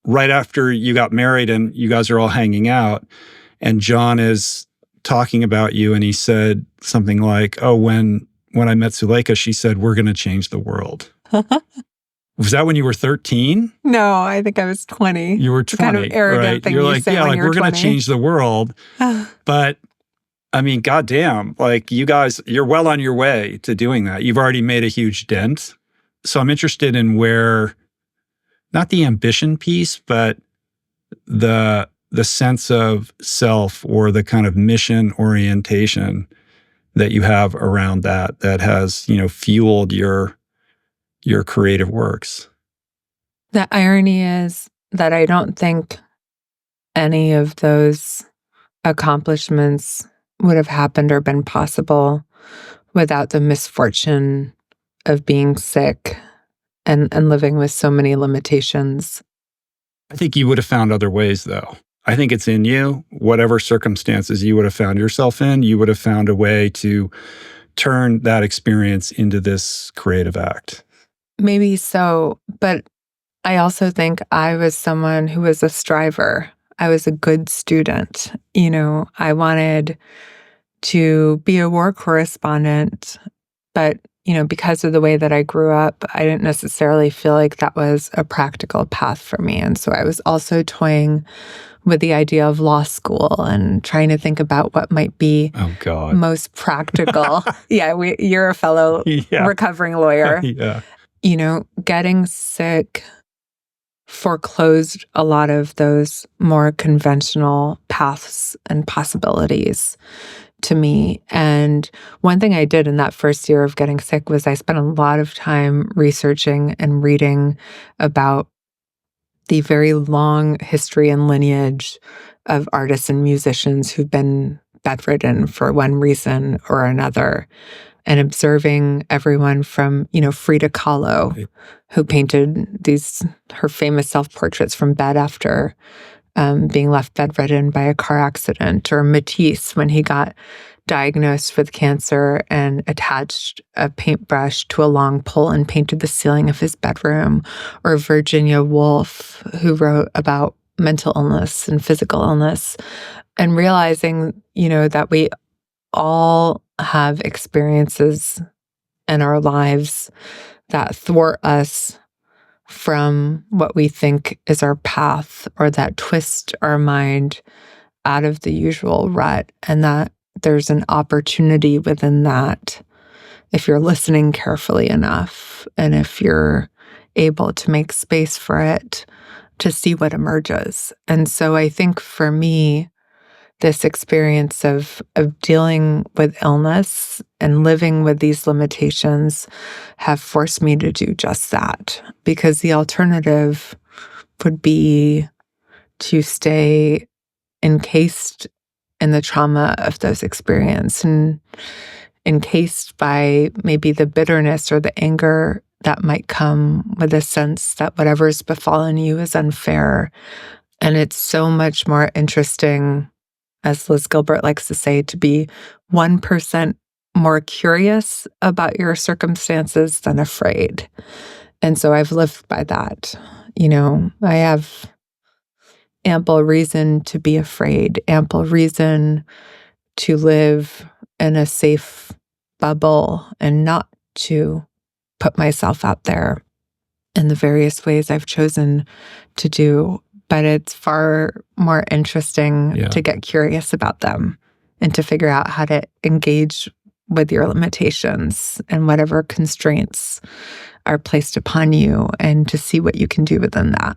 right after you got married and you guys are all hanging out, and John is talking about you, and he said something like, "Oh, when I met Suleika, she said we're going to change the world." Was that when you were 13? No, I think I was 20. You were 20, kind of arrogant right? thing You're you like, say yeah, when like you're we're going 20. to change the world. But I mean, goddamn, like you guys, you're well on your way to doing that. You've already made a huge dent. So I'm interested in where, not the ambition piece, but the sense of self or the kind of mission orientation that you have around that has, fueled your creative works. The irony is that I don't think any of those accomplishments would have happened or been possible without the misfortune of being sick and living with so many limitations. I think you would have found other ways, though. I think it's in you. Whatever circumstances you would have found yourself in, you would have found a way to turn that experience into this creative act. Maybe so, but I also think I was someone who was a striver. I was a good student. I wanted to be a war correspondent, but because of the way that I grew up, I didn't necessarily feel like that was a practical path for me. And so I was also toying with the idea of law school and trying to think about what might be most practical. Yeah, you're a fellow recovering lawyer. Yeah. Getting sick foreclosed a lot of those more conventional paths and possibilities to me. And one thing I did in that first year of getting sick was I spent a lot of time researching and reading about the very long history and lineage of artists and musicians who've been bedridden for one reason or another, and observing everyone from, Frida Kahlo, who painted her famous self-portraits from bed after being left bedridden by a car accident, or Matisse when he got diagnosed with cancer and attached a paintbrush to a long pole and painted the ceiling of his bedroom, or Virginia Woolf, who wrote about mental illness and physical illness, and realizing, that we all have experiences in our lives that thwart us from what we think is our path, or that twist our mind out of the usual rut, and that there's an opportunity within that if you're listening carefully enough, and if you're able to make space for it, to see what emerges. And so I think for me, this experience of dealing with illness and living with these limitations have forced me to do just that, because the alternative would be to stay encased in the trauma of those experiences, and encased by maybe the bitterness or the anger that might come with a sense that whatever's befallen you is unfair. And it's so much more interesting, as Liz Gilbert likes to say, to be 1% more curious about your circumstances than afraid. And so I've lived by that. I have ample reason to be afraid, ample reason to live in a safe bubble and not to put myself out there in the various ways I've chosen to do. But it's far more interesting to get curious about them and to figure out how to engage with your limitations and whatever constraints are placed upon you, and to see what you can do within that.